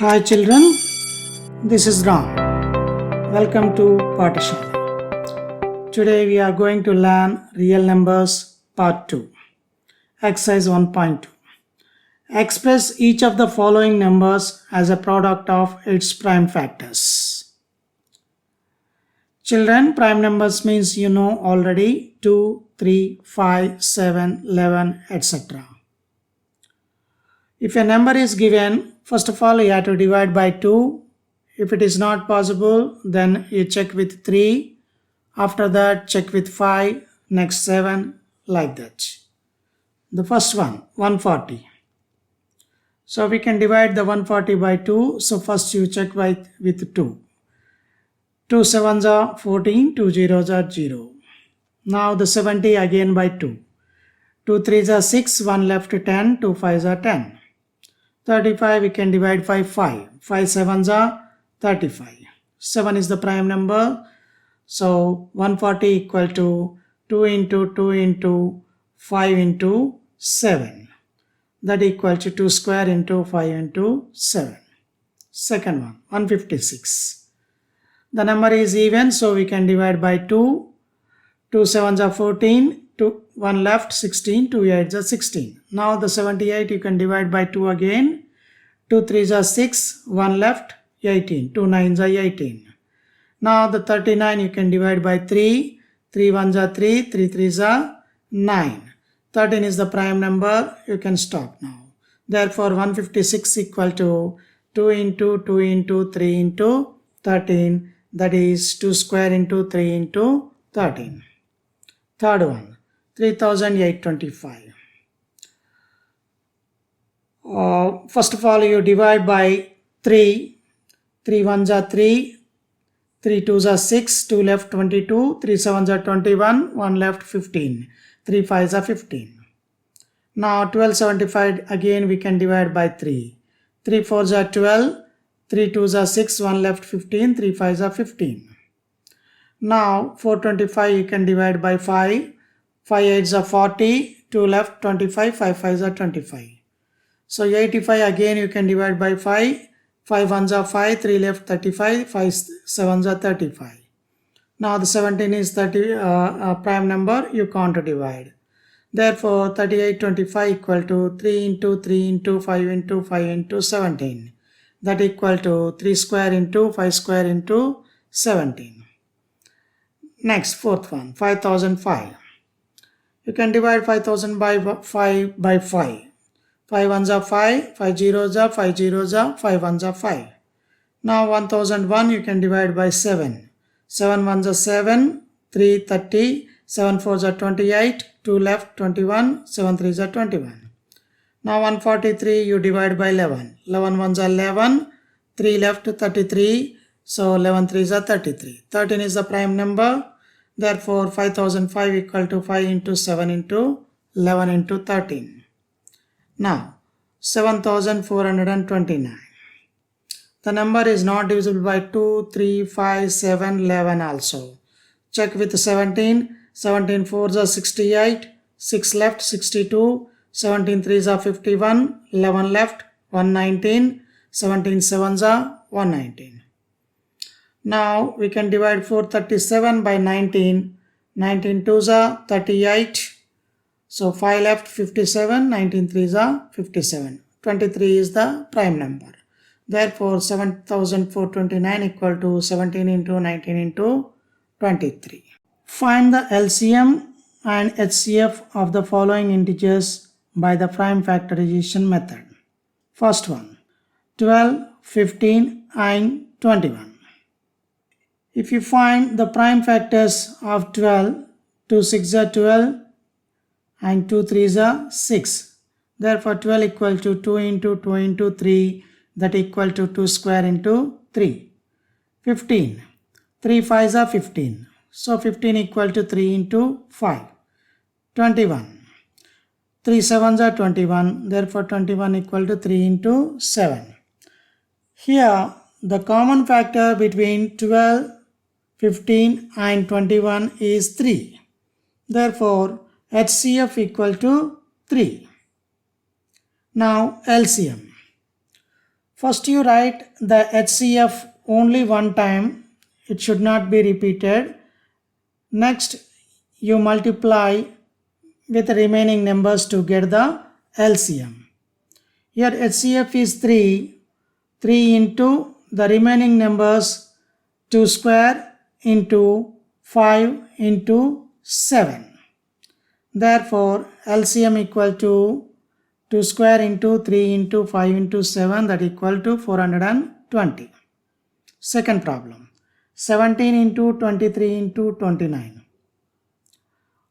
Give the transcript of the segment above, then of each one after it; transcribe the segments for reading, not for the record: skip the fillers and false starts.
Hi children, this is Ram. Welcome to Pathashala. Today we are going to learn real numbers part 2. Exercise 1.2. Express each of the following numbers as a product of its prime factors. Children, prime numbers means you know already 2, 3, 5, 7, 11, etc. If a number is given, first of all you have to divide by 2. If it is not possible, then you check with 3. After that, check with 5, next 7, like that. The first one, 140. So we can divide the 140 by 2. So first you check with 2. 2 7s are 14, 2 zeros are 0. Now the 70 again by 2. 2 3s are 6, 1 left 10, 2 5s are 10. 35 we can divide by 5. 5 7s are 35. 7 is the prime number. So 140 equal to 2 into 2 into 5 into 7. That equal to 2 square into 5 into 7. Second one, 156. The number is even, so we can divide by 2. 2 7s are 14. 1 left 16, 2 8s are 16. Now the 78 you can divide by 2 again. 2 3s are 6, 1 left 18, 2 9s are 18. Now the 39 you can divide by 3, 3 1s are 3, 3 3s are 9. 13 is the prime number, you can stop now. Therefore 156 equal to 2 into 2 into 3 into 13, that is 2 square into 3 into 13. Third one, 3825. First of all you divide by 3. 3 1s are 3, 3 2s are 6, 2 left 22, 3 7s are 21, 1 left 15, 3 5s are 15. Now 1275 again we can divide by 3. 3 4s are 12, 3 2s are 6, 1 left 15, 3 5s are 15. Now 425 you can divide by 5. 5 8s are 40, 2 left 25, 5 5s are 25. So 85 again you can divide by 5. 5 1s are 5, 3 left 35, 5 7s are 35. Now the 17 is prime number, you can't divide. Therefore 3825 equal to 3 into 3 into 5 into 5 into 17. That equal to 3 square into 5 square into 17. Next, fourth one, 5005. You can divide 5000 by 5 by 5. 5 1s are 5, 5 zeros are 5 zeros are 5 1s are 5. Now 1001 you can divide by 7. 7 1s are 7, 3 30, 7 4s are 28, 2 left 21, 7 3s are 21. Now 143 you divide by 11. 11 1s are 11, 3 left 33, so 11 3s are 33. 13 is the prime number. Therefore 5005 equal to 5 into 7 into 11 into 13. Now 7429. The number is not divisible by 2, 3, 5, 7, 11 also. Check with 17. 17 4s are 68, 6 left 62, 17 3s are 51, 11 left 119, 17 7s are 119. Now we can divide 437 by 19. 19 2s are 38. So 5 left 57, 19 3s are 57. 23 is the prime number. Therefore 7429 equal to 17 into 19 into 23. Find the LCM and HCF of the following integers by the prime factorization method. First one, 12, 15 and 21. If you find the prime factors of 12, 2 6 are 12 and 2 3s are 6. Therefore 12 equal to 2 into 2 into 3, that equal to 2 square into 3. 15. 3 5s are 15. So 15 equal to 3 into 5. 21. 3 7s are 21. Therefore 21 equal to 3 into 7. Here the common factor between 12, 15 and 21 is 3. Therefore HCF equal to 3. Now LCM. First you write the HCF only one time, it should not be repeated. Next you multiply with the remaining numbers to get the LCM. Here HCF is 3 into the remaining numbers 2 square into 5 into 7. Therefore LCM equal to 2 square into 3 into 5 into 7, that equal to 420. Second problem, 17 into 23 into 29.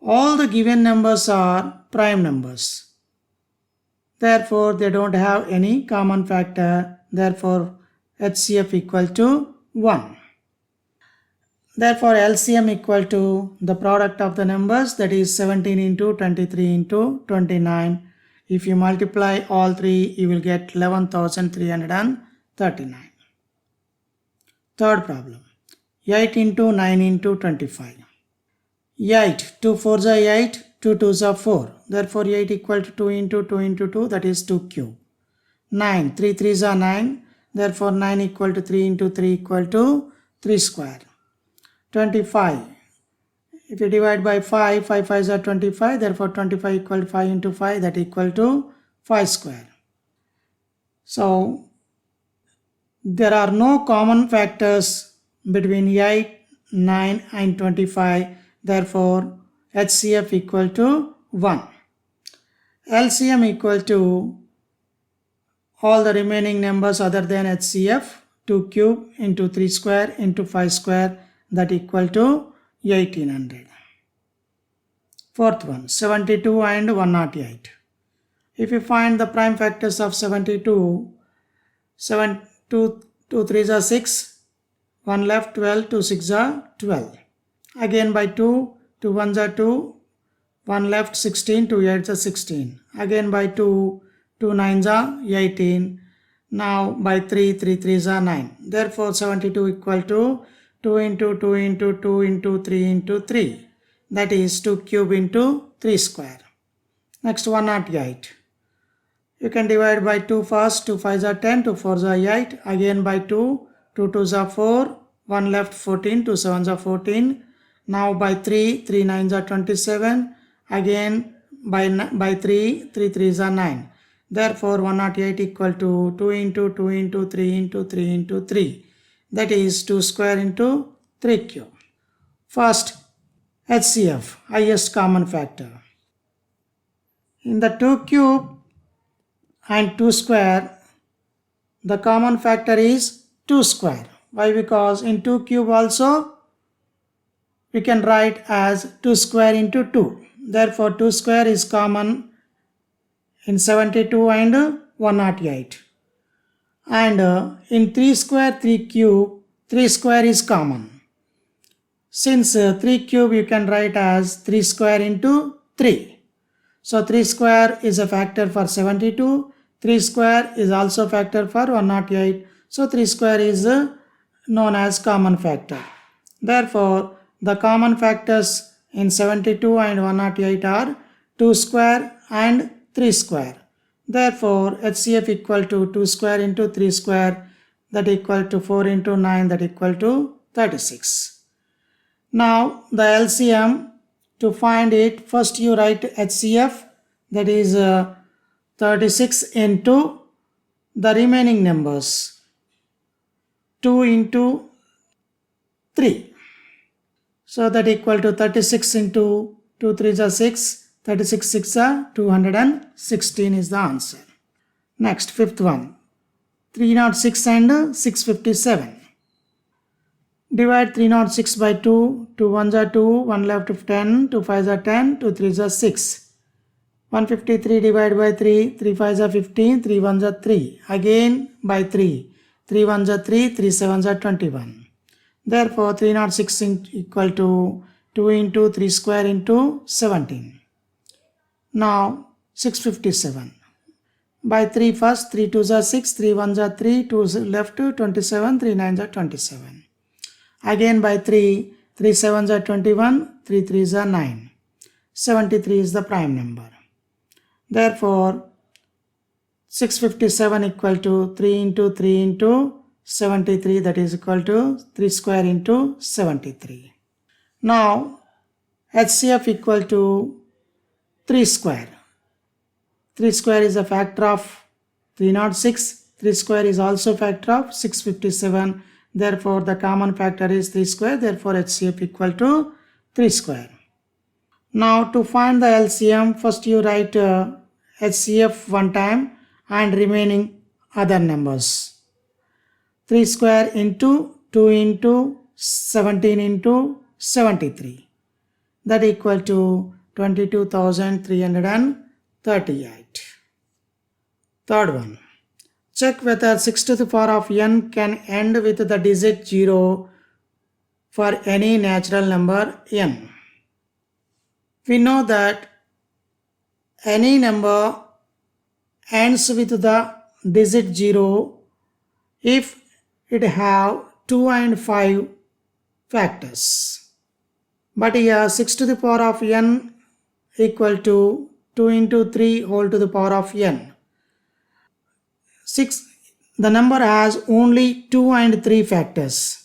All the given numbers are prime numbers. Therefore they don't have any common factor. Therefore HCF equal to 1. Therefore LCM equal to the product of the numbers, that is 17 into 23 into 29. If you multiply all three, you will get 11,339. Third problem, 8 into 9 into 25. 8, 2 4s are 8, 2 2s are 4. Therefore 8 equal to 2 into 2 into 2, that is 2 cube. 9, 3 3s are 9. Therefore 9 equal to 3 into 3 equal to 3 square. 25. If you divide by 5, 5 5s are 25. Therefore 25 equal to 5 into 5, that equal to 5 square. So there are no common factors between 8, 9 and 25. Therefore HCF equal to 1. LCM equal to all the remaining numbers other than HCF, 2 cube into 3 square into 5 square, that equal to 1800. Fourth one, 72 and 108. If you find the prime factors of 72, 2 3s are 6, 1 left 12, 2 6 are 12. Again by 2, 2 1s are 2, 1 left 16, 2 8s are 16. Again by 2, 2 9s are 18. Now by 3, 3 3s are 9. Therefore 72 equal to 2 into 2 into 2 into 3 into 3. That is 2 cube into 3 square. Next 108. You can divide by 2 first. 2 5s are 10, 2 4s are 8. Again by 2, 2 2s are 4, 1 left 14, 2 7s are 14. Now by 3, 3 9s are 27. Again by 3, 3 3s are 9. Therefore 108 equal to 2 into 2 into 3 into 3 into 3. That is 2 square into 3 cube. First HCF, highest common factor. In the 2 cube and 2 square, the common factor is 2 square. Why? Because in 2 cube also we can write as 2 square into 2. Therefore 2 square is common in 72 and 108. And in 3 square 3 cube, 3 square is common. Since 3 cube you can write as 3 square into 3. So 3 square is a factor for 72. 3 square is also a factor for 108. So 3 square is known as common factor. Therefore the common factors in 72 and 108 are 2 square and 3 square. Therefore HCF equal to 2 square into 3 square, that equal to 4 into 9, that equal to 36. Now the LCM, to find it, first you write HCF, that is 36 into the remaining numbers 2 into 3. So that equal to 36 into 2 3s are 6, 36 6 are 216 is the answer. Next, fifth one, 306 and 657. Divide 306 by 2, 2 1s are 2, 1 left 10, 2 5s are 10, 2 3s are 6. 153 divided by 3, 3 5s are 15, 3 1s are 3. Again by 3, 3 1s are 3, 3 7s are 21. Therefore 306 equal to 2 into 3 square into 17. Now 657. By 3 first, 3 2s are 6, 3 1s are 3, 2 left 27, 3 9s are 27. Again by 3, 3 7s are 21, 3 3s are 9. 73 is the prime number. Therefore 657 equal to 3 into 3 into 73, that is equal to 3 square into 73. Now HCF equal to 3 square. 3 square is a factor of 306. 3 square is also factor of 657. Therefore, the common factor is 3 square. Therefore, HCF equal to 3 square. Now, to find the LCM, first you write HCF one time and remaining other numbers. 3 square into 2 into 17 into 73. That equal to 22,338. Third one. Check whether 6 to the power of n can end with the digit 0 for any natural number n. We know that any number ends with the digit 0 if it have 2 and 5 factors. But here 6 to the power of n equal to 2 into 3 whole to the power of n. 6, the number has only 2 and 3 factors.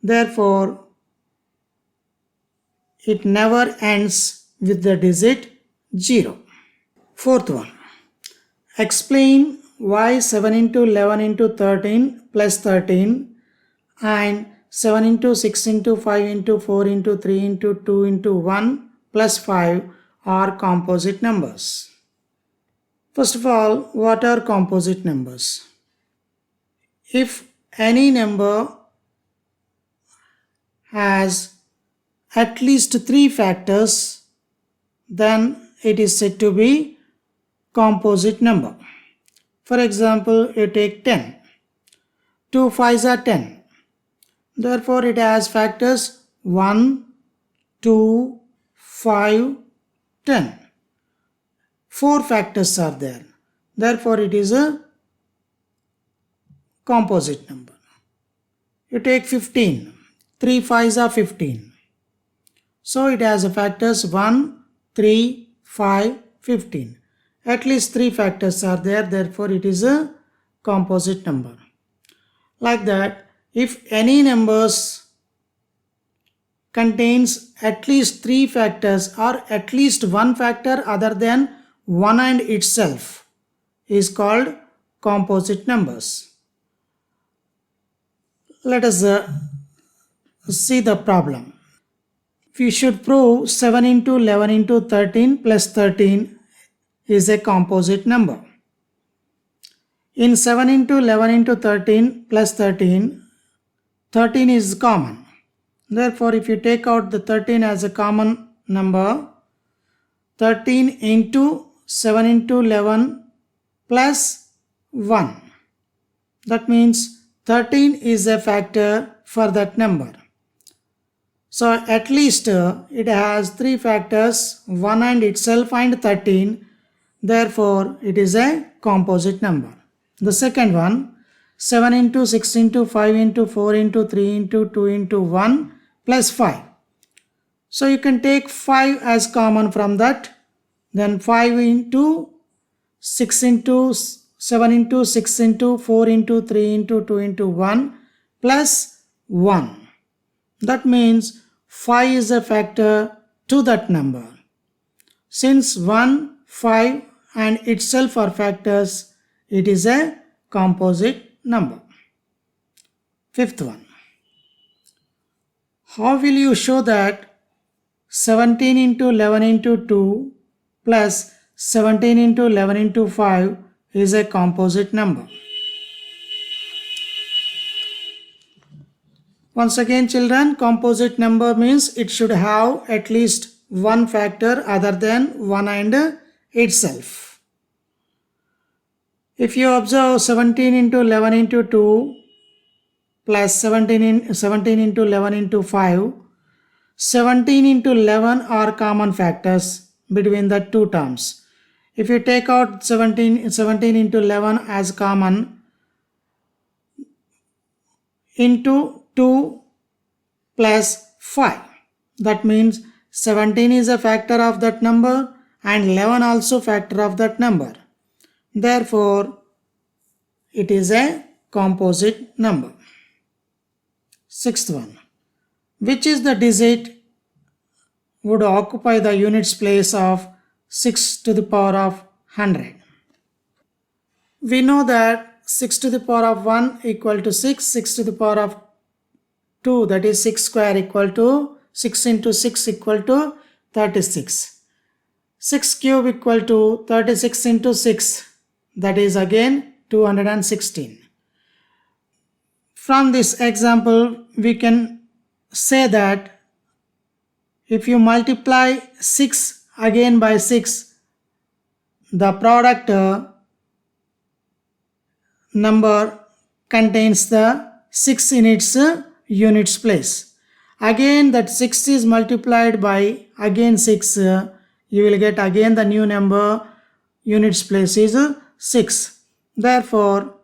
Therefore, it never ends with the digit 0. Fourth one. Explain why 7 into 11 into 13 plus 13 and 7 into 6 into 5 into 4 into 3 into 2 into 1 plus 5 are composite numbers. First of all, what are composite numbers? If any number has at least 3 factors, then it is said to be composite number. For example, you take 10. 2 5s are 10. Therefore, it has factors 1, 2, 5, 10. 4 factors are there. Therefore, it is a composite number. You take 15. 3 5s are 15. So, it has a factors 1, 3, 5, 15. At least 3 factors are there. Therefore, it is a composite number. Like that, if any numbers contains at least 3 factors or at least 1 factor other than 1 and itself is called composite numbers. Let us see the problem. We should prove 7 into 11 into 13 plus 13 is a composite number. In 7 into 11 into 13 plus 13, 13 is common. Therefore, if you take out the 13 as a common number, 13 into 7 into 11 plus 1. That means 13 is a factor for that number. So at least it has 3 factors, 1 and itself and 13. Therefore, it is a composite number. The second one, 7 into 6 into 5 into 4 into 3 into 2 into 1 plus 5. So you can take 5 as common from that. Then 5 into 6 into 7 into 6 into 4 into 3 into 2 into 1 plus 1. That means 5 is a factor to that number. Since 1, 5 and itself are factors, it is a composite number. Fifth one. How will you show that 17 into 11 into 2 plus 17 into 11 into 5 is a composite number? Once again, children, composite number means it should have at least 1 factor other than 1 and itself. If you observe 17 into 11 into 2 plus 17 into 11 into 5, 17 into 11 are common factors between the two terms. If you take out 17 into 11 as common, into 2 plus 5. That means 17 is a factor of that number and 11 also factor of that number. Therefore, it is a composite number. Sixth one. Which is the digit would occupy the units place of 6 to the power of 100? We know that 6 to the power of 1 equal to 6, 6 to the power of 2, that is 6 square, equal to 6 into 6 equal to 36. 6 cube equal to 36 into 6, that is again 216. From this example, we can say that if you multiply 6 again by 6, the product number contains the 6 in its units place. Again that 6 is multiplied by again 6, you will get again the new number, units place is 6. Therefore,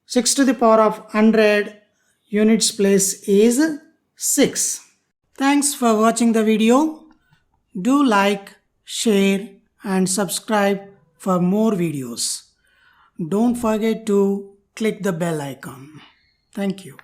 6 to the power of 100 units place is 6. Thanks for watching the video. Do like, share and subscribe for more videos. Don't forget to click the bell icon. Thank you.